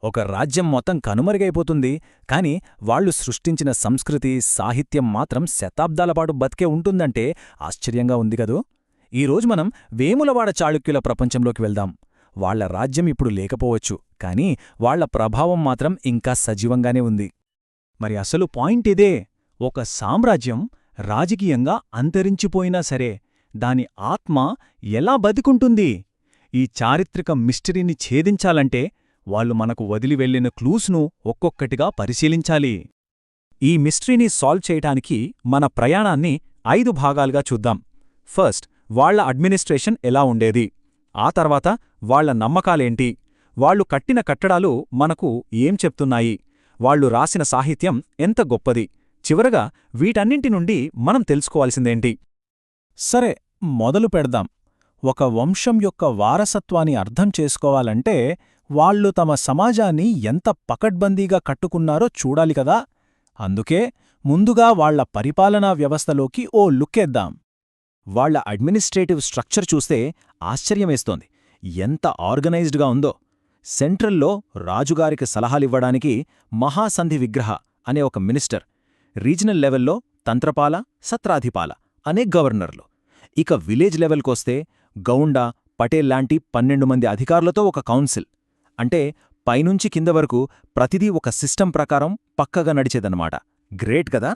ఒక రాజ్యం మొత్తం కనుమరుగైపోతుంది, కాని వాళ్ళు సృష్టించిన సంస్కృతి, సాహిత్యం మాత్రం శతాబ్దాలపాటు బతికే ఉంటుందంటే ఆశ్చర్యంగా ఉంది కదూ. ఈరోజు మనం వేములవాడ చాళుక్యుల ప్రపంచంలోకి వెళ్దాం. వాళ్ల రాజ్యం ఇప్పుడు లేకపోవచ్చు, కాని వాళ్ల ప్రభావం మాత్రం ఇంకా సజీవంగానే ఉంది. మరి అసలు పాయింట్ ఇదే. ఒక సామ్రాజ్యం రాజకీయంగా అంతరించిపోయినా సరే దాని ఆత్మ ఎలా బతికుంటుంది? ఈ చారిత్రక మిస్టరీని ఛేదించాలంటే వాళ్ళు మనకు వదిలి వెళ్లిన క్లూస్ను ఒక్కొక్కటిగా పరిశీలించాలి. ఈ మిస్టరీని సాల్వ్ చేయటానికి మన ప్రయాణాన్ని 5 భాగాలుగా చూద్దాం. ఫస్ట్, వాళ్ల అడ్మినిస్ట్రేషన్ ఎలా ఉండేది. ఆ తర్వాత వాళ్ల నమ్మకాలేంటి, వాళ్లు కట్టిన కట్టడాలు మనకు ఏం చెప్తున్నాయి, వాళ్లు రాసిన సాహిత్యం ఎంత గొప్పది, చివరగా వీటన్నింటి నుండి మనం తెలుసుకోవాల్సిందేంటి. సరే, మొదలు పెడదాం. ఒక వంశం యొక్క వారసత్వాన్ని అర్థం చేసుకోవాలంటే వాళ్లు తమ సమాజాన్ని ఎంత పకడ్బందీగా కట్టుకున్నారో చూడాలి కదా. అందుకే ముందుగా వాళ్ల పరిపాలనా వ్యవస్థలోకి ఓ లుక్కేద్దాం. వాళ్ల అడ్మినిస్ట్రేటివ్ స్ట్రక్చర్ చూస్తే ఆశ్చర్యమేస్తోంది. ఎంత ఆర్గనైజ్డ్గా ఉందో. సెంట్రల్లో రాజుగారికి సలహాలివ్వడానికి మహాసంధి విగ్రహ అనే ఒక మినిస్టర్, రీజనల్ లెవెల్లో తంత్రపాల, సత్రాధిపాల అనే గవర్నర్లు, ఇక విలేజ్ లెవెల్కొస్తే గౌండా, పటేల్ లాంటి 12 మంది అధికారులతో ఒక కౌన్సిల్. అంటే పైనుంచి కింద వరకు ప్రతిదీ ఒక సిస్టమ్ ప్రకారం పక్కగా నడిచేదన్నమాట. గ్రేట్ కదా.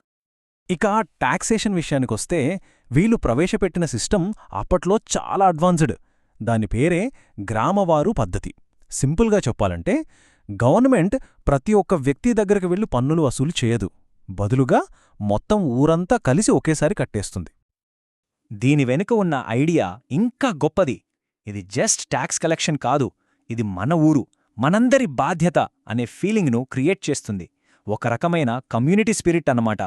ఇక టాక్సేషన్ విషయానికొస్తే వీళ్ళు ప్రవేశపెట్టిన సిస్టమ్ అప్పట్లో చాలా అడ్వాన్స్డ్. దాని పేరే గ్రామవారు పద్ధతి. సింపుల్గా చెప్పాలంటే గవర్నమెంట్ ప్రతి ఒక్క వ్యక్తి దగ్గరకు వెళ్లి పన్నులు వసూలు చేయదు. బదులుగా మొత్తం ఊరంతా కలిసి ఒకేసారి కట్టేస్తుంది. దీని వెనుక ఉన్న ఐడియా ఇంకా గొప్పది. ఇది జస్ట్ ట్యాక్స్ కలెక్షన్ కాదు, ఇది మన ఊరు, మనందరి బాధ్యత అనే ఫీలింగ్ను క్రియేట్ చేస్తుంది. ఒక రకమైన కమ్యూనిటీ స్పిరిట్ అన్నమాట.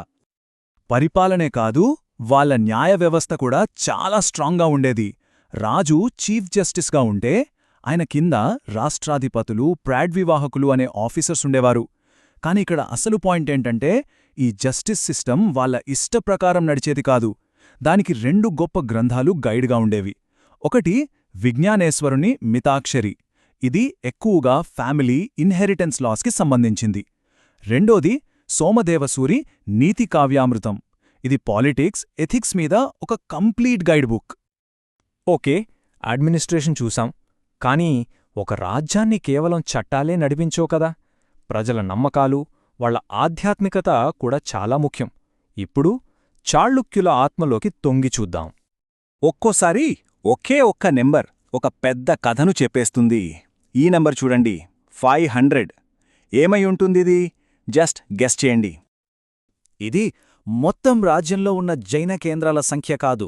పరిపాలనే కాదు, వాళ్ల న్యాయ వ్యవస్థ కూడా చాలా స్ట్రాంగ్గా ఉండేది. రాజు చీఫ్ జస్టిస్గా ఉంటే ఆయన కింద రాష్ట్రాధిపతులు, ప్రాడ్వివాహకులు అనే ఆఫీసర్స్ ఉండేవారు. కాని ఇక్కడ అసలు పాయింటేంటంటే ఈ జస్టిస్ సిస్టమ్ వాళ్ల ఇష్టప్రకారం నడిచేది కాదు. దానికి 2 గొప్ప గ్రంథాలు గైడ్గా ఉండేవి. ఒకటి విజ్ఞానేశ్వరుని మితాక్షరి, ఇది ఎక్కువగా ఫ్యామిలీ ఇన్హెరిటెన్స్ లాస్కి సంబంధించింది. రెండోది సోమదేవసూరి నీతి కావ్యామృతం, ఇది పాలిటిక్స్, ఎథిక్స్ మీద ఒక complete guide book. Okay, administration చూసాం. కానీ ఒక రాజ్యాన్ని కేవలం చట్టాలే నడిపించో కదా. ప్రజల నమ్మకాలు, వాళ్ల ఆధ్యాత్మికత కూడా చాలా ముఖ్యం. ఇప్పుడు చాళుక్యుల ఆత్మలోకి తొంగి చూద్దాం. ఒక్కోసారి ఒకే ఒక్క నెంబర్ ఒక పెద్ద కథను చెప్పేస్తుంది. ఈ నెంబర్ చూడండి, 500. ఏమై ఉంటుందిది? జస్ట్ గెస్ చేయండి. ఇది మొత్తం రాజ్యంలో ఉన్న జైన కేంద్రాల సంఖ్య కాదు,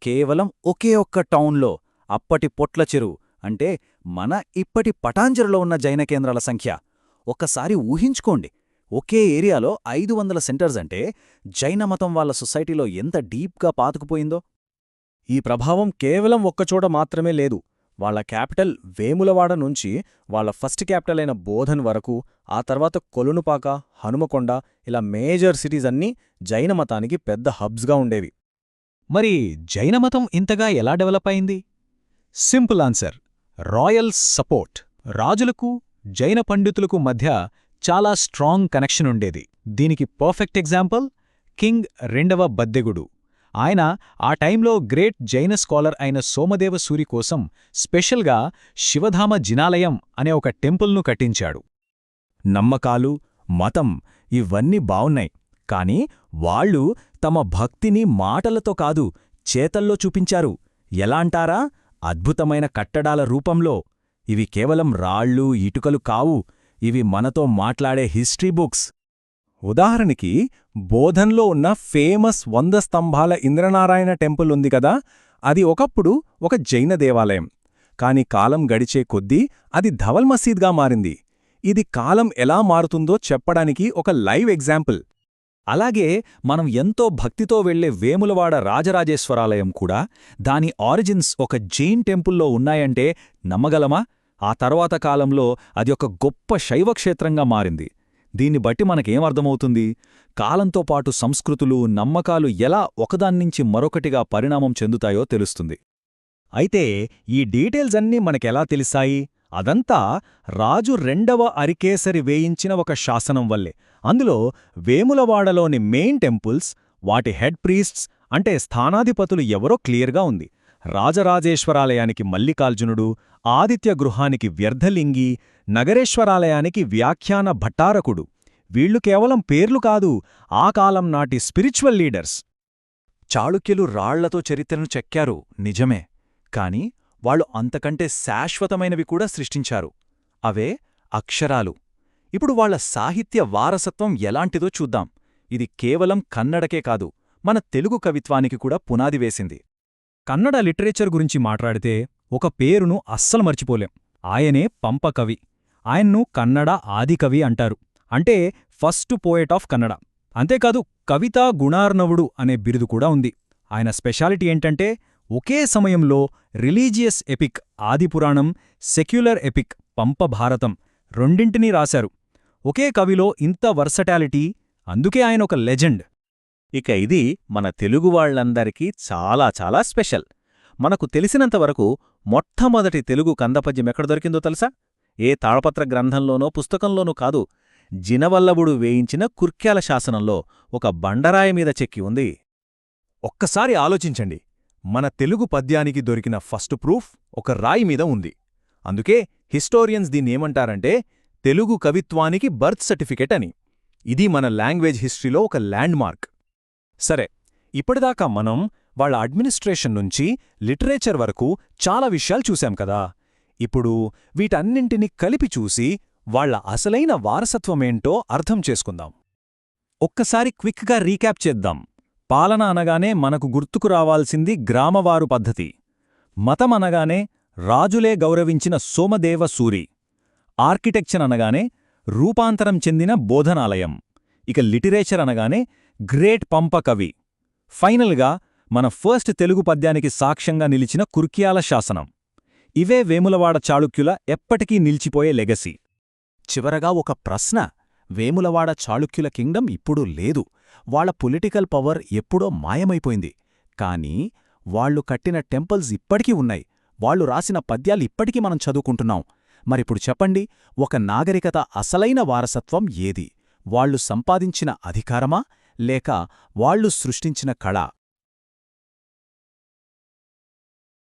కేవలం ఒకే ఒక్క టౌన్లో అప్పటి పొట్ల చెరువు అంటే మన ఇప్పటి పటాంజరులో ఉన్న జైన కేంద్రాల సంఖ్య. ఒక్కసారి ఊహించుకోండి, ఒకే ఏరియాలో 500 సెంటర్స్ అంటే జైనమతం వాళ్ళ సొసైటీలో ఎంత డీప్గా పాతుకుపోయిందో. ఈ ప్రభావం కేవలం ఒక్కచోట మాత్రమే లేదు. వాళ్ల క్యాపిటల్ వేములవాడ నుంచి వాళ్ల ఫస్ట్ క్యాపిటల్ అయిన బోధన్ వరకు, ఆ తర్వాత కొలునుపాక, హనుమకొండ, ఇలా మేజర్ సిటీస్ అన్నీ జైనమతానికి పెద్ద హబ్స్గా ఉండేవి. మరి జైనమతం ఇంతగా ఎలా డెవలప్ అయింది? Simple answer, royal support. రాజులకు, జైన పండితులకు మధ్య చాలా స్ట్రాంగ్ కనెక్షన్ ఉండేది. దీనికి పర్ఫెక్ట్ ఎగ్జాంపుల్ కింగ్ 2వ బద్దెగుడు. ఆయన ఆ టైంలో గ్రేట్ జైన స్కాలర్ అయిన సోమదేవసూరి కోసం స్పెషల్గా శివధామ జినాలయం అనే ఒక టెంపుల్ను కట్టించాడు. నమ్మకాలు, మతం ఇవన్నీ బావున్నాయి, కాని వాళ్ళు తమ భక్తిని మాటలతో కాదు, చేతల్లో చూపించారు. ఎలా అంటారా? అద్భుతమైన కట్టడాల రూపంలో. ఇవి కేవలం రాళ్ళు, ఇటుకలు కావు, ఇవి మనతో మాట్లాడే హిస్టరీ బుక్స్. ఉదాహరణకి బోధన్లో ఉన్న ఫేమస్ 100 స్తంభాల ఇంద్రనారాయణ టెంపుల్ ఉంది కదా, అది ఒకప్పుడు ఒక జైన దేవాలయం. కాని కాలం గడిచే కొద్దీ అది ధవల్ మసీద్గా మారింది. ఇది కాలం ఎలా మారుతుందో చెప్పడానికి ఒక లైవ్ ఎగ్జాంపుల్. అలాగే మనం ఎంతో భక్తితో వెళ్లే వేములవాడ రాజరాజేశ్వరాలయం కూడా దాని ఆరిజిన్స్ ఒక జైన్ టెంపుల్లో ఉన్నాయంటే నమ్మగలమా? ఆ తర్వాత కాలంలో అది ఒక గొప్ప శైవక్షేత్రంగా మారింది. దీన్ని బట్టి మనకేమర్థమవుతుంది? కాలంతో పాటు సంస్కృతులు, నమ్మకాలు ఎలా ఒకదాన్నించి మరొకటిగా పరిణామం చెందుతాయో తెలుస్తుంది. అయితే ఈ డీటెయిల్స్ అన్నీ మనకెలా తెలిసాయి? అదంతా రాజు రెండవ అరికేసరి వేయించిన ఒక శాసనం వల్లే. అందులో వేములవాడలోని మెయిన్ టెంపుల్స్, వాటి హెడ్ ప్రీస్ట్స్ అంటే స్థానాధిపతులు ఎవరో క్లియర్గా ఉంది. రాజరాజేశ్వరాలయానికి మల్లికార్జునుడు, ఆదిత్య గృహానికి వ్యర్థలింగి, నగరేశ్వరాలయానికి వ్యాఖ్యాన భట్టారకుడు. వీళ్లు కేవలం పేర్లు కాదు, ఆ కాలం నాటి స్పిరిచువల్ లీడర్స్. చాళుక్యులు రాళ్లతో చరిత్రను చెక్కారు, నిజమే. కాని వాళ్ళు అంతకంటే శాశ్వతమైనవి కూడా సృష్టించారు. అవే అక్షరాలు. ఇప్పుడు వాళ్ల సాహిత్య వారసత్వం ఎలాంటిదో చూద్దాం. ఇది కేవలం కన్నడకే కాదు, మన తెలుగు కవిత్వానికి కూడా పునాది వేసింది. కన్నడ లిటరేచర్ గురించి మాట్లాడితే ఒక పేరును అస్సలు మర్చిపోలేం. ఆయనే పంప కవి. ఆయన్ను కన్నడ ఆదికవి అంటారు. అంటే ఫస్ట్ పోయెట్ ఆఫ్ కన్నడ. అంతేకాదు కవితా గుణార్ణవుడు అనే బిరుదు కూడా ఉంది. ఆయన స్పెషాలిటీ ఏంటంటే ఒకే సమయంలో రిలీజియస్ ఎపిక్ ఆదిపురాణం, సెక్యులర్ ఎపిక్ పంప భారతం రెండింటినీ రాశారు. ఒకే కవిలో ఇంత వర్సటాలిటీ, అందుకే ఆయన ఒక లెజెండ్. ఇక ఇది మన తెలుగువాళ్లందరికీ చాలా చాలా స్పెషల్. మనకు తెలిసినంతవరకు మొట్టమొదటి తెలుగు కందపద్యం ఎక్కడ దొరికిందో తెలుసా? ఏ తాళపత్ర గ్రంథంలోనో పుస్తకంలోనూ కాదు, జినవల్లభుడు వేయించిన కుర్క్యాల శాసనంలో ఒక బండరాయి మీద చెక్కి ఉంది. ఒక్కసారి ఆలోచించండి, మన తెలుగు పద్యానికి దొరికిన ఫస్ట్ ప్రూఫ్ ఒక రాయి మీద ఉంది. అందుకే హిస్టోరియన్స్ దీన్నేమంటారంటే తెలుగు కవిత్వానికి బర్త్ సర్టిఫికెట్ అని. ఇది మన లాంగ్వేజ్ హిస్టరీలో ఒక ల్యాండ్మార్క్. సరే, ఇప్పటిదాకా మనం వాళ్ళ అడ్మినిస్ట్రేషన్ నుంచి లిటరేచర్ వరకు చాలా విషయాలు చూశాం కదా. ఇప్పుడు వీటన్నింటినీ కలిపి చూసి వాళ్ళ అసలైన వారసత్వమేంటో అర్థం చేసుకుందాం. ఒక్కసారి క్విక్గా రీక్యాప్ చేద్దాం. పాలన అనగానే మనకు గుర్తుకు రావాల్సింది గ్రామవారు పద్ధతి. మతం అనగానే రాజులే గౌరవించిన సోమదేవ సూరి. ఆర్కిటెక్చర్ అనగానే రూపాంతరం చెందిన బోధనాలయం. ఇక లిటరేచర్ అనగానే గ్రేట్ పంప కవి. ఫైనల్గా మన ఫస్ట్ తెలుగు పద్యానికి సాక్ష్యంగా నిలిచిన కుర్క్యాల శాసనం. ఇవే వేములవాడ చాళుక్యుల ఎప్పటికీ నిలిచిపోయే లెగసీ. చివరగా ఒక ప్రశ్న. వేములవాడ చాళుక్యుల కింగ్డమ్ ఇప్పుడు లేదు. వాళ్ల పొలిటికల్ పవర్ ఎప్పుడో మాయమైపోయింది. కానీ వాళ్లు కట్టిన టెంపుల్స్ ఇప్పటికీ ఉన్నాయి. వాళ్లు రాసిన పద్యాలు ఇప్పటికీ మనం చదువుకుంటున్నాం. మరిప్పుడు చెప్పండి, ఒక నాగరికత అసలైన వారసత్వం ఏది? వాళ్లు సంపాదించిన అధికారమా, లేక వాళ్లు సృష్టించిన కళ?